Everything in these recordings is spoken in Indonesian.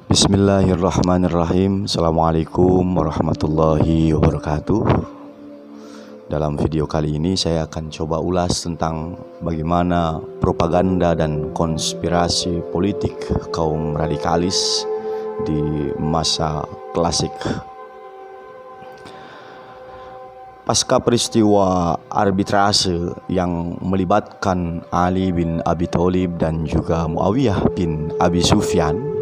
Bismillahirrahmanirrahim. Assalamualaikum warahmatullahi wabarakatuh. Dalam video kali ini saya akan coba ulas tentang bagaimana propaganda dan konspirasi politik kaum radikalis di masa klasik. Pasca peristiwa arbitrase yang melibatkan Ali bin Abi Thalib dan juga Muawiyah bin Abi Sufyan,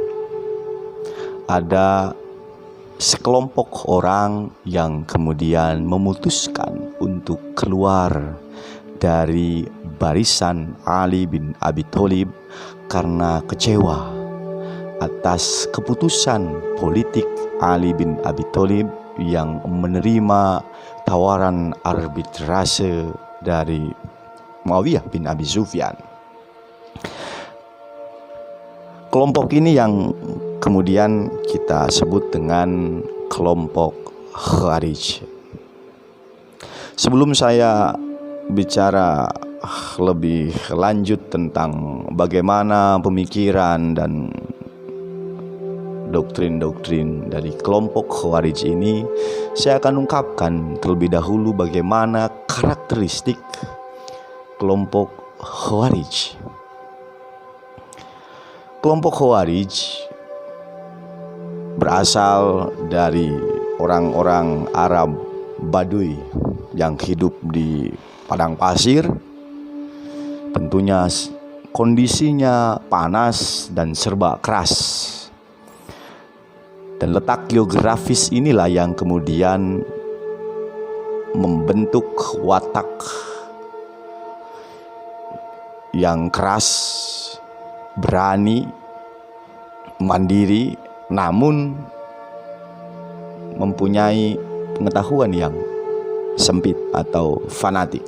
ada sekelompok orang yang kemudian memutuskan untuk keluar dari barisan Ali bin Abi Thalib karena kecewa atas keputusan politik Ali bin Abi Thalib yang menerima tawaran arbitrase dari Muawiyah bin Abi Sufyan. Kelompok ini yang kemudian kita sebut dengan kelompok Khawarij. Sebelum saya bicara lebih lanjut tentang bagaimana pemikiran dan doktrin-doktrin dari kelompok Khawarij ini, saya akan ungkapkan terlebih dahulu bagaimana karakteristik kelompok Khawarij. Kelompok Khawarij berasal dari orang-orang Arab Baduy yang hidup di padang pasir. Tentunya kondisinya panas dan serba keras. Dan letak geografis inilah yang kemudian membentuk watak yang keras, berani, mandiri, namun mempunyai pengetahuan yang sempit atau fanatik.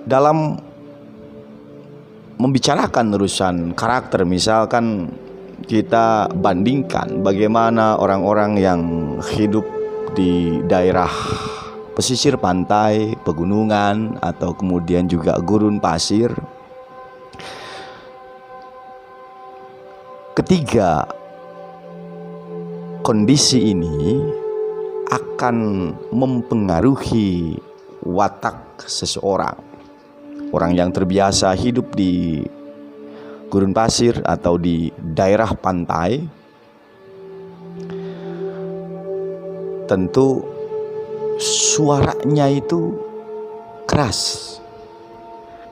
Dalam membicarakan urusan karakter, misalkan kita bandingkan bagaimana orang-orang yang hidup di daerah pesisir pantai, pegunungan, atau kemudian juga gurun pasir. Ketiga kondisi ini akan mempengaruhi watak seseorang. Orang yang terbiasa hidup di gurun pasir atau di daerah pantai tentu suaranya itu keras,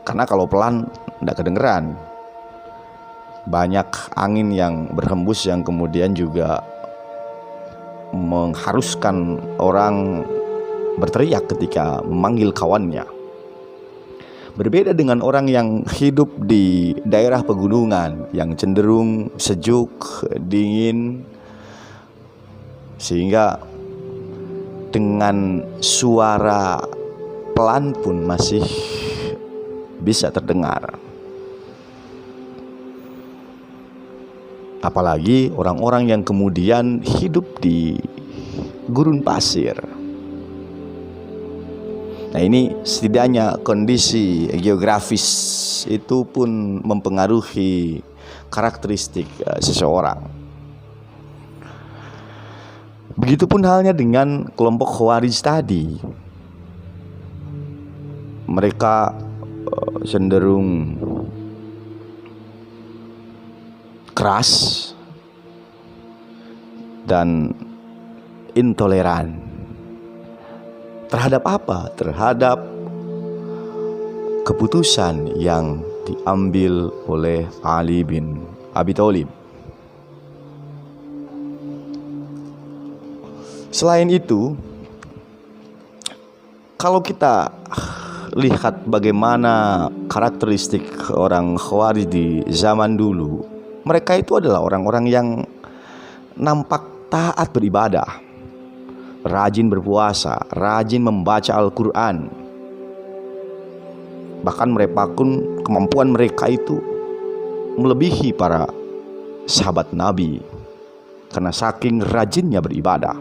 karena kalau pelan tidak kedengeran. Banyak angin yang berhembus yang kemudian juga mengharuskan orang berteriak ketika memanggil kawannya. Berbeda dengan orang yang hidup di daerah pegunungan yang cenderung sejuk, dingin, sehingga dengan suara pelan pun masih bisa terdengar. Apalagi orang-orang yang kemudian hidup di gurun pasir. Nah, ini setidaknya kondisi geografis itu pun mempengaruhi karakteristik seseorang. Begitupun halnya dengan kelompok Khawarij tadi. Mereka cenderung keras dan intoleran. Terhadap apa? Terhadap keputusan yang diambil oleh Ali bin Abi Thalib. Selain itu, kalau kita lihat bagaimana karakteristik orang Khawarij di zaman dulu, mereka itu adalah orang-orang yang nampak taat beribadah, rajin berpuasa, rajin membaca Al-Quran. Bahkan mereka pun, kemampuan mereka itu melebihi para sahabat Nabi karena saking rajinnya beribadah.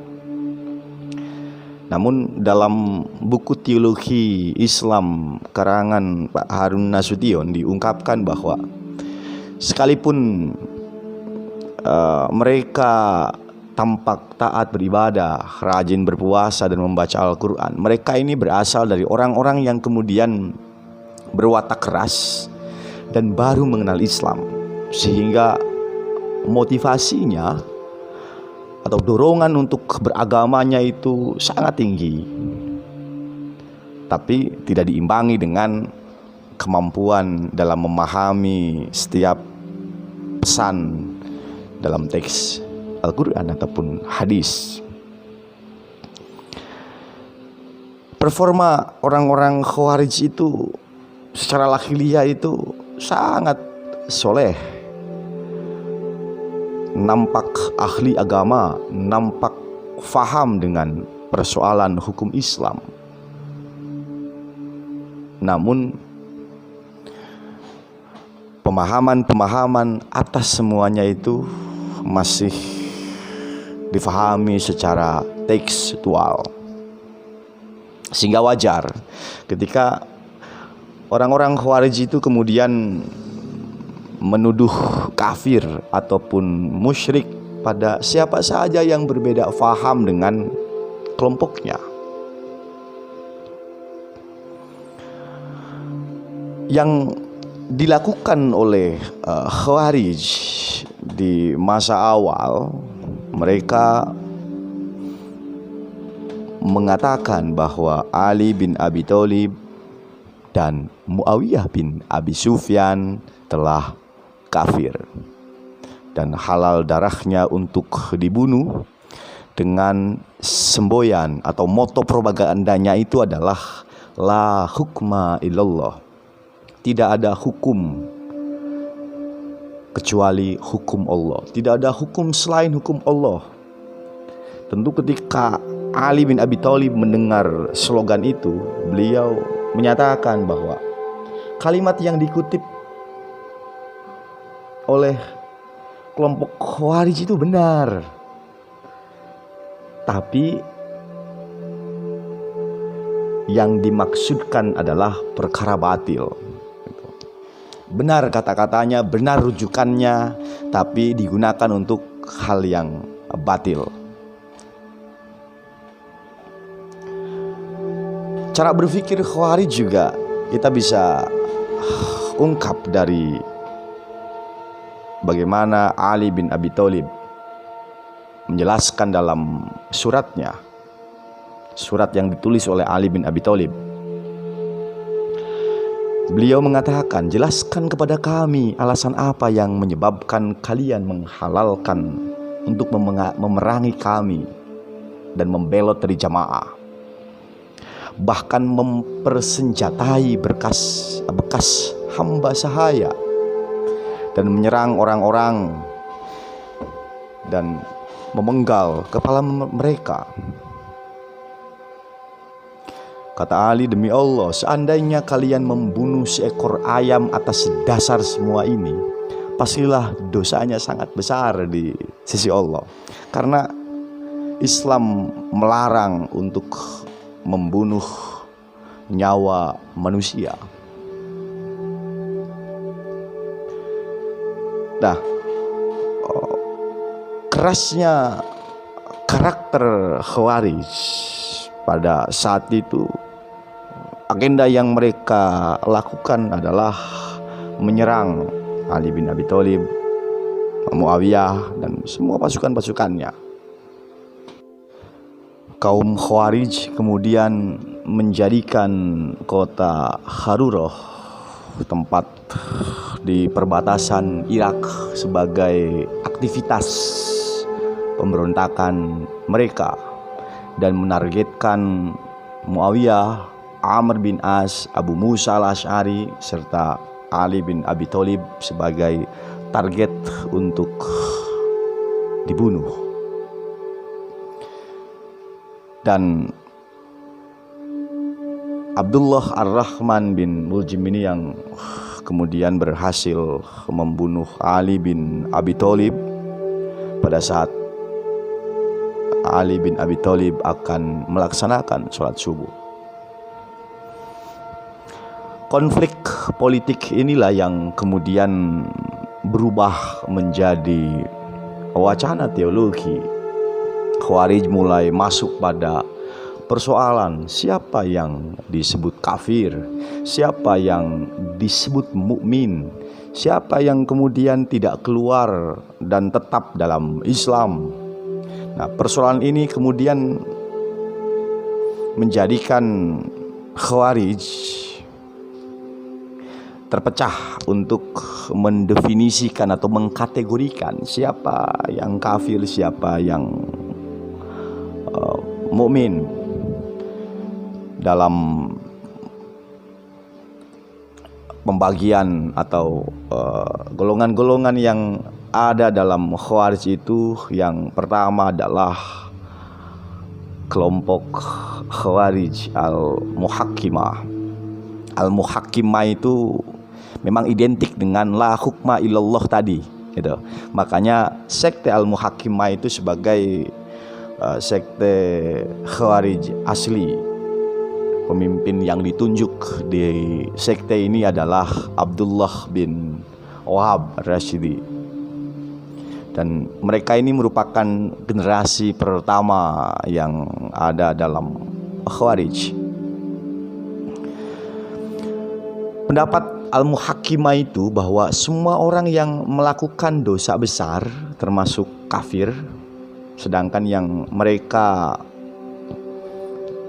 Namun dalam buku teologi Islam karangan Pak Harun Nasution diungkapkan bahwa sekalipun mereka tampak taat beribadah, rajin berpuasa dan membaca Al-Quran, mereka ini berasal dari orang-orang yang kemudian berwatak keras dan baru mengenal Islam, sehingga motivasinya atau dorongan untuk beragamanya itu sangat tinggi, tapi tidak diimbangi dengan kemampuan dalam memahami setiap pesan dalam teks Al-Quran ataupun hadis. Performa orang-orang Khawarij itu secara lahiriah itu sangat soleh, nampak ahli agama, nampak faham dengan persoalan hukum Islam. Namun pemahaman atas semuanya itu masih difahami secara tekstual, sehingga wajar ketika orang-orang Khawarij itu kemudian menuduh kafir ataupun musyrik pada siapa saja yang berbeda faham dengan kelompoknya. Yang dilakukan oleh Khawarij di masa awal, mereka mengatakan bahwa Ali bin Abi Thalib dan Muawiyah bin Abi Sufyan telah kafir dan halal darahnya untuk dibunuh, dengan semboyan atau moto propagandanya itu adalah la hukma illallah, tidak ada hukum kecuali hukum Allah, tidak ada hukum selain hukum Allah. Tentu ketika Ali bin Abi Thalib mendengar slogan itu, beliau menyatakan bahwa kalimat yang dikutip oleh kelompok Khawarij itu benar, tapi yang dimaksudkan adalah perkara batil. Benar kata-katanya, benar rujukannya, tapi digunakan untuk hal yang batil. Cara berpikir Khawarij juga kita bisa ungkap dari bagaimana Ali bin Abi Thalib menjelaskan dalam suratnya, surat yang ditulis oleh Ali bin Abi Thalib. Beliau mengatakan, jelaskan kepada kami alasan apa yang menyebabkan kalian menghalalkan untuk memerangi kami dan membelot dari jamaah, bahkan mempersenjatai bekas hamba sahaya dan menyerang orang-orang dan memenggal kepala mereka. Kata Ali, demi Allah, seandainya kalian membunuh seekor ayam atas dasar semua ini, pastilah dosanya sangat besar di sisi Allah, karena Islam melarang untuk membunuh nyawa manusia. Nah, kerasnya karakter Khawarij pada saat itu, agenda yang mereka lakukan adalah menyerang Ali bin Abi Thalib, Muawiyah, dan semua pasukan-pasukannya. Kaum Khawarij kemudian menjadikan kota Harurah, tempat di perbatasan Irak, sebagai aktivitas pemberontakan mereka dan menargetkan Muawiyah, Amr bin As, Abu Musa al-Asy'ari serta Ali bin Abi Thalib sebagai target untuk dibunuh. Dan Abdullah Ar-Rahman bin Muljim ini yang kemudian berhasil membunuh Ali bin Abi Thalib pada saat Ali bin Abi Thalib akan melaksanakan sholat subuh. Konflik politik inilah yang kemudian berubah menjadi wacana teologi. Khawarij mulai masuk pada persoalan siapa yang disebut kafir, siapa yang disebut mukmin, siapa yang kemudian tidak keluar dan tetap dalam Islam. Nah, persoalan ini kemudian menjadikan Khawarij terpecah untuk mendefinisikan atau mengkategorikan siapa yang kafir, siapa yang mukmin. Dalam pembagian atau golongan-golongan yang ada dalam Khawarij itu, yang pertama adalah kelompok Khawarij al-Muhakkimah. Al-Muhakkimah itu memang identik dengan la hukma illallah tadi, gitu. Makanya sekte al-Muhakkimah itu sebagai sekte Khawarij asli. Pemimpin yang ditunjuk di sekte ini adalah Abdullah bin Wahab Rasyidi. Dan mereka ini merupakan generasi pertama yang ada dalam Khawarij. Pendapat Al-Muhakkimah itu bahwa semua orang yang melakukan dosa besar termasuk kafir, sedangkan yang mereka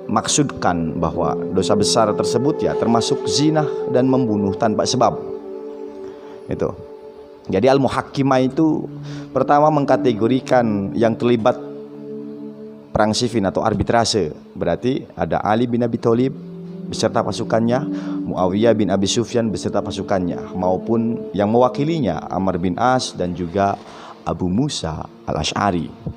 maksudkan bahwa dosa besar tersebut ya termasuk zina dan membunuh tanpa sebab. Itu. Jadi Al-Muhakkimah itu pertama mengkategorikan yang terlibat perang Siffin atau arbitrase. Berarti ada Ali bin Abi Thalib beserta pasukannya, Muawiyah bin Abi Sufyan beserta pasukannya, maupun yang mewakilinya Amr bin As dan juga Abu Musa al-Asy'ari.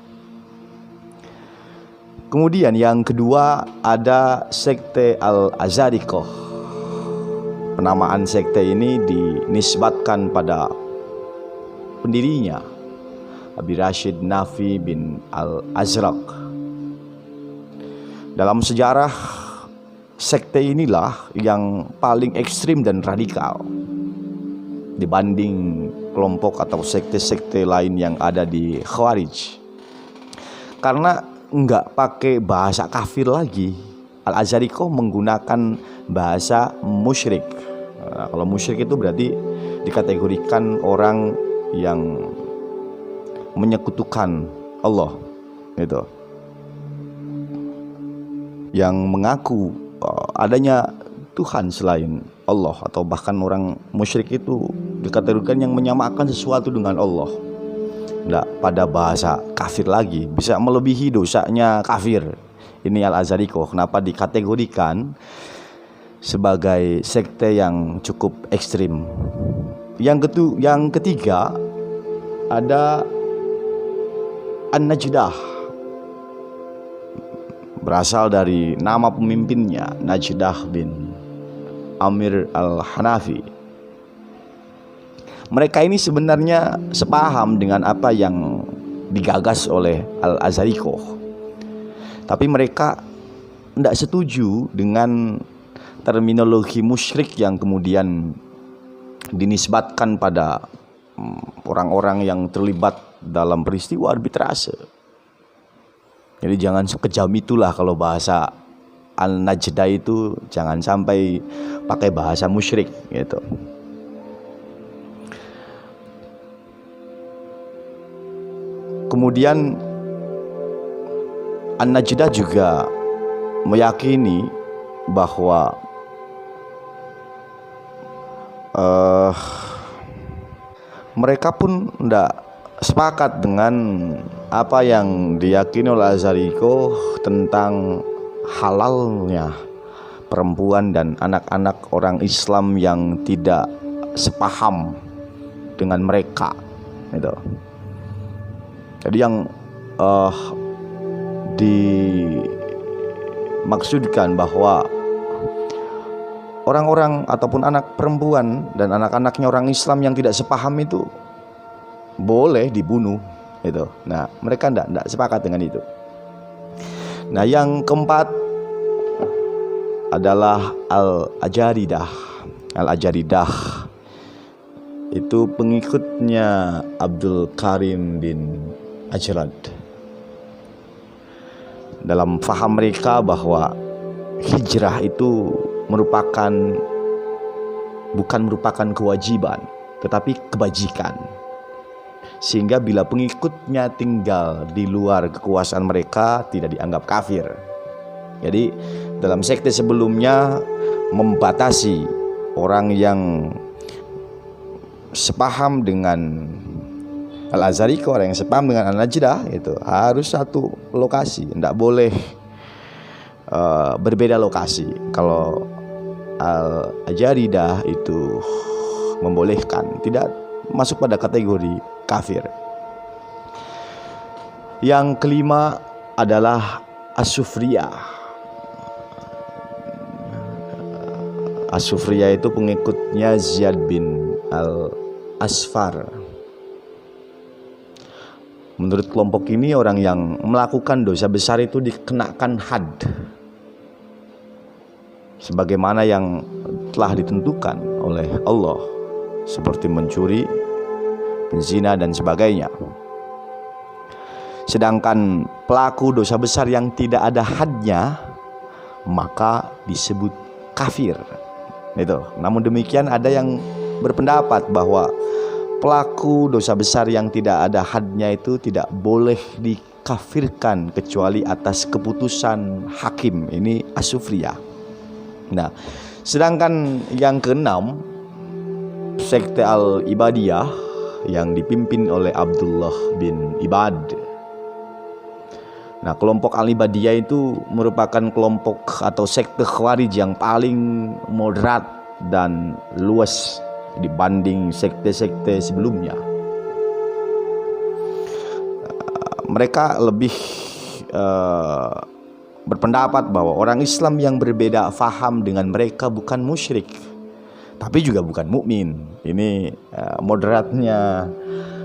Kemudian yang kedua ada sekte Al-Azariqah. Penamaan sekte ini dinisbatkan pada pendirinya, Abi Rashid Nafi bin Al-Azraq. Dalam sejarah, sekte inilah yang paling ekstrim dan radikal dibanding kelompok atau sekte-sekte lain yang ada di Khawarij. Karena enggak pakai bahasa kafir lagi. Al-Azariqah menggunakan bahasa musyrik. Nah, kalau musyrik itu berarti dikategorikan orang yang menyekutukan Allah, gitu. Yang mengaku adanya Tuhan selain Allah, atau bahkan orang musyrik itu dikategorikan yang menyamakan sesuatu dengan Allah. Nggak pada bahasa kafir lagi, bisa melebihi dosanya kafir. Ini Al-Azariqah. Kenapa dikategorikan sebagai sekte yang cukup ekstrim? Yang ketiga ada An-Najdah. Berasal dari nama pemimpinnya, Najdah bin Amir al-Hanafi. Mereka ini sebenarnya sepaham dengan apa yang digagas oleh Al-Azariqah. Tapi mereka tidak setuju dengan terminologi musyrik yang kemudian dinisbatkan pada orang-orang yang terlibat dalam peristiwa arbitrase. Jadi jangan sekejam itulah kalau bahasa Al-Najdah itu, jangan sampai pakai bahasa musyrik, gitu. Kemudian An-Najdah juga meyakini bahwa mereka pun tidak sepakat dengan apa yang diyakini oleh Azariqah tentang halalnya perempuan dan anak-anak orang Islam yang tidak sepaham dengan mereka, gitu. Jadi yang dimaksudkan bahwa orang-orang ataupun anak perempuan dan anak-anaknya orang Islam yang tidak sepaham itu boleh dibunuh, gitu. Nah, mereka tidak sepakat dengan itu. Nah, yang keempat adalah Al-Ajaridah. Al-Ajaridah itu pengikutnya Abdul Karim bin Ajrad. Dalam faham mereka bahwa hijrah itu bukan merupakan kewajiban, tetapi kebajikan. Sehingga bila pengikutnya tinggal di luar kekuasaan mereka, tidak dianggap kafir. Jadi dalam sekte sebelumnya membatasi orang yang sepaham dengan Al-Azhari, orang yang sepaham dengan Al-Najdah itu harus satu lokasi, tidak boleh berbeda lokasi. Kalau Al-Ajaridah itu membolehkan, tidak masuk pada kategori kafir. Yang kelima adalah As-Sufriyah. As-Sufriyah itu pengikutnya Ziyad bin Al-Asfar. Menurut kelompok ini, orang yang melakukan dosa besar itu dikenakan had, sebagaimana yang telah ditentukan oleh Allah, seperti mencuri, berzina, dan sebagainya. Sedangkan pelaku dosa besar yang tidak ada hadnya, maka disebut kafir. Itu. Namun demikian, ada yang berpendapat bahwa pelaku dosa besar yang tidak ada hadnya itu tidak boleh dikafirkan kecuali atas keputusan hakim. Ini As-Sufriyah. Nah, sedangkan yang keenam, sekte Al-Ibadiyah yang dipimpin oleh Abdullah bin Ibad. Nah, kelompok Al-Ibadiyah itu merupakan kelompok atau sekte Khawarij yang paling moderat dan luas dibanding sekte-sekte sebelumnya. Mereka lebih berpendapat bahwa orang Islam yang berbeda faham dengan mereka bukan musyrik, tapi juga bukan mukmin. Ini moderatnya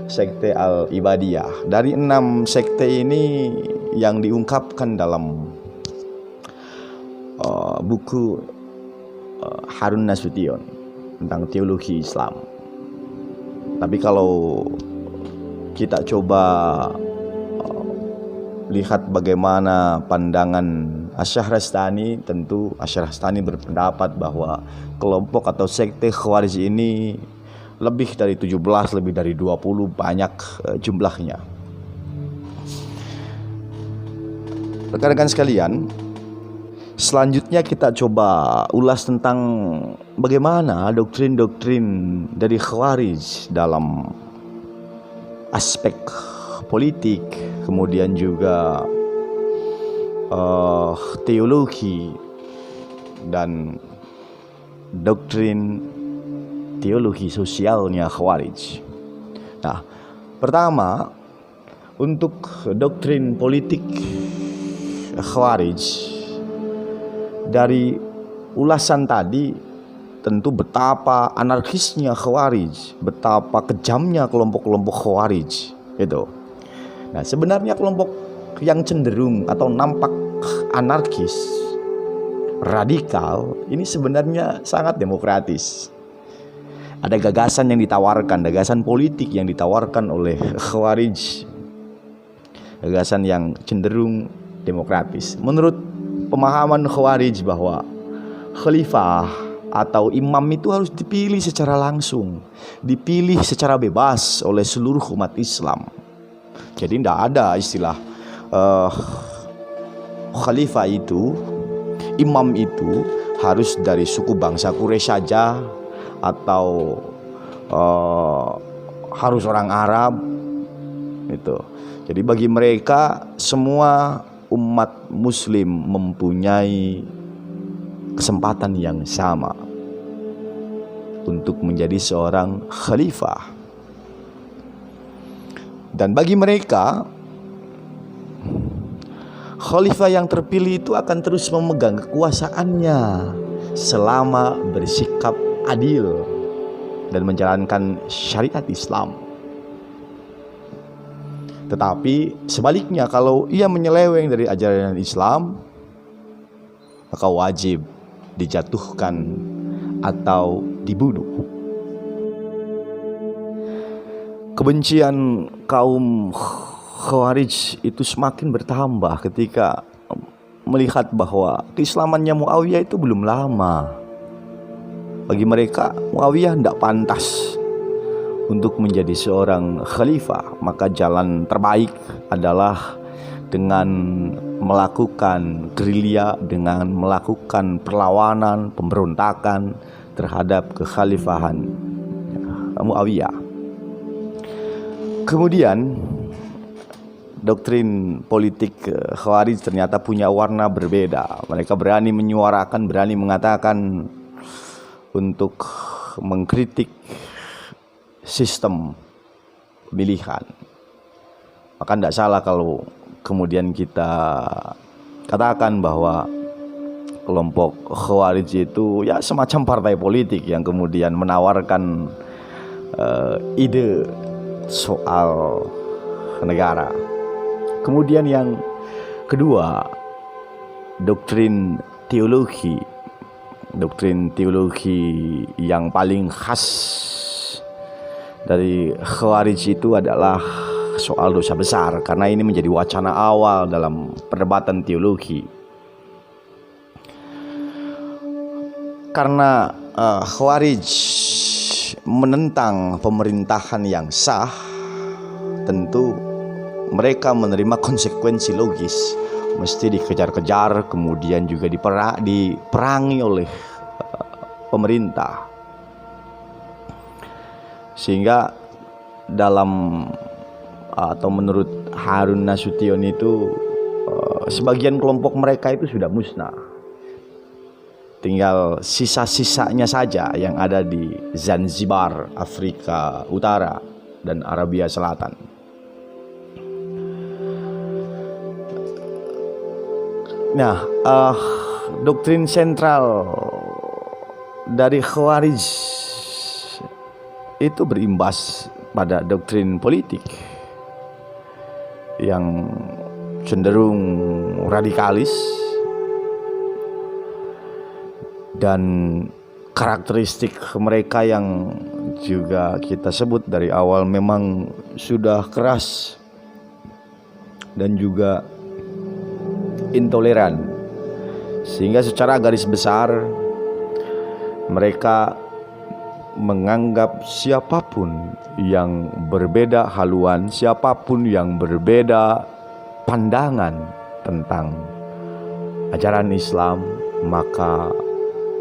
sekte Al-Ibadiyah. Dari 6 sekte ini yang diungkapkan dalam buku Harun Nasution tentang teologi Islam. Tapi kalau kita coba lihat bagaimana pandangan Asy-Syahrastani, tentu Asy-Syahrastani berpendapat bahwa kelompok atau sekte Khawarij ini lebih dari 17, lebih dari 20, banyak jumlahnya. Rekan-rekan sekalian, selanjutnya kita coba ulas tentang bagaimana doktrin-doktrin dari Khawarij dalam aspek politik, kemudian juga teologi dan doktrin teologi sosialnya Khawarij. Nah, pertama, untuk doktrin politik Khawarij, dari ulasan tadi tentu betapa anarkisnya Khawarij, betapa kejamnya kelompok-kelompok Khawarij itu. Nah, sebenarnya kelompok yang cenderung atau nampak anarkis, radikal, ini sebenarnya sangat demokratis. Ada gagasan yang ditawarkan, gagasan politik yang ditawarkan oleh Khawarij, gagasan yang cenderung demokratis. Menurut pemahaman Khawarij bahwa khalifah atau imam itu harus dipilih secara langsung, dipilih secara bebas oleh seluruh umat Islam. Jadi tidak ada istilah khalifah itu, imam itu harus dari suku bangsa Quraisy saja, atau harus orang Arab itu. Jadi bagi mereka semua umat Muslim mempunyai kesempatan yang sama untuk menjadi seorang khalifah. Dan bagi mereka, khalifah yang terpilih itu akan terus memegang kekuasaannya selama bersikap adil dan menjalankan syariat Islam. Tetapi sebaliknya, kalau ia menyeleweng dari ajaran Islam, maka wajib dijatuhkan atau dibunuh. Kebencian kaum Khawarij itu semakin bertambah ketika melihat bahwa keislamannya Muawiyah itu belum lama. Bagi mereka, Muawiyah tidak pantas untuk menjadi seorang khalifah. Maka jalan terbaik adalah dengan melakukan gerilya, dengan melakukan perlawanan, pemberontakan terhadap kekhalifahan Muawiyah. Kemudian doktrin politik Khawarij ternyata punya warna berbeda. Mereka berani menyuarakan, berani mengatakan untuk mengkritik sistem pemilihan. Maka tidak salah kalau kemudian kita katakan bahwa kelompok Khawarij itu ya semacam partai politik yang kemudian menawarkan ide soal negara. Kemudian yang kedua, doktrin teologi yang paling khas dari Khawarij itu adalah soal dosa besar, karena ini menjadi wacana awal dalam perdebatan teologi. Karena Khawarij menentang pemerintahan yang sah, tentu mereka menerima konsekuensi logis, mesti dikejar-kejar, kemudian juga diperangi oleh pemerintah. Sehingga dalam atau menurut Harun Nasution itu sebagian kelompok mereka itu sudah musnah. Tinggal sisa-sisanya saja yang ada di Zanzibar, Afrika Utara dan Arabia Selatan. Nah, doktrin sentral dari Khawarij itu berimbas pada doktrin politik yang cenderung radikalis, dan karakteristik mereka yang juga kita sebut dari awal memang sudah keras dan juga intoleran, sehingga secara garis besar mereka menganggap siapapun yang berbeda haluan, siapapun yang berbeda pandangan tentang ajaran Islam, maka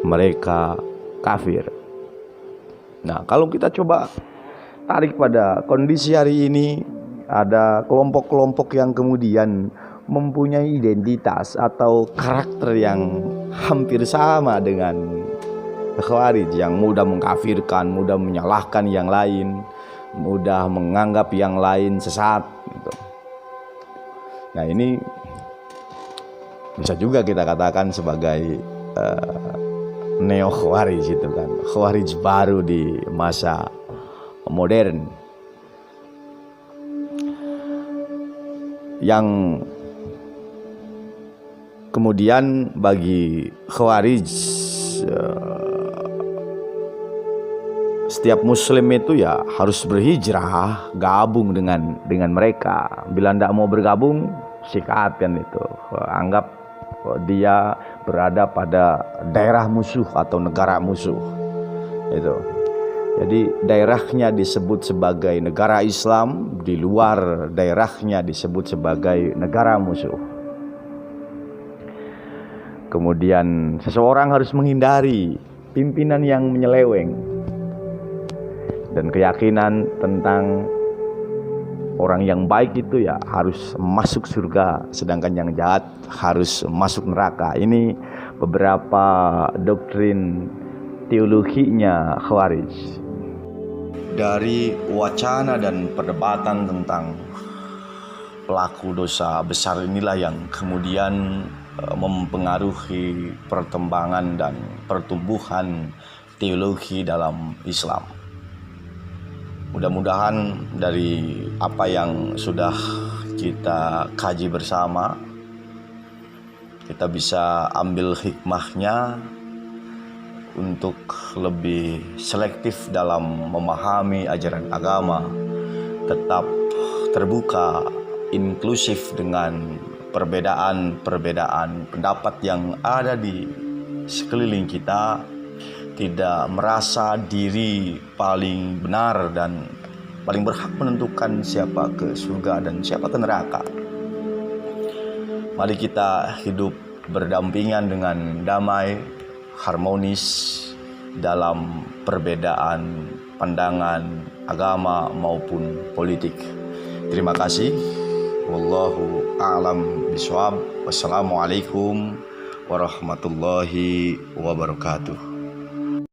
mereka kafir. Nah, kalau kita coba tarik pada kondisi hari ini, ada kelompok-kelompok yang kemudian mempunyai identitas atau karakter yang hampir sama dengan Khawarij, yang mudah mengkafirkan, mudah menyalahkan yang lain, mudah menganggap yang lain sesat gitu. Nah, ini bisa juga kita katakan sebagai neo Khawarij itu kan, Khawarij baru di masa modern, yang kemudian bagi Khawarij setiap muslim itu ya harus berhijrah, gabung dengan mereka. Bila tidak mau bergabung, sikat kan itu, anggap dia berada pada daerah musuh atau negara musuh itu. Jadi daerahnya disebut sebagai negara Islam, di luar daerahnya disebut sebagai negara musuh. Kemudian seseorang harus menghindari pimpinan yang menyeleweng, dan keyakinan tentang orang yang baik itu ya harus masuk surga, sedangkan yang jahat harus masuk neraka. Ini beberapa doktrin teologinya Khawarij. Dari wacana dan perdebatan tentang pelaku dosa besar inilah yang kemudian mempengaruhi perkembangan dan pertumbuhan teologi dalam Islam. Mudah-mudahan dari apa yang sudah kita kaji bersama, kita bisa ambil hikmahnya untuk lebih selektif dalam memahami ajaran agama, tetap terbuka, inklusif dengan perbedaan-perbedaan pendapat yang ada di sekeliling kita, tidak merasa diri paling benar dan paling berhak menentukan siapa ke surga dan siapa ke neraka. Mari kita hidup berdampingan dengan damai, harmonis dalam perbedaan pandangan agama maupun politik. Terima kasih. Wallahu a'lam bishawab. Wassalamualaikum warahmatullahi wabarakatuh.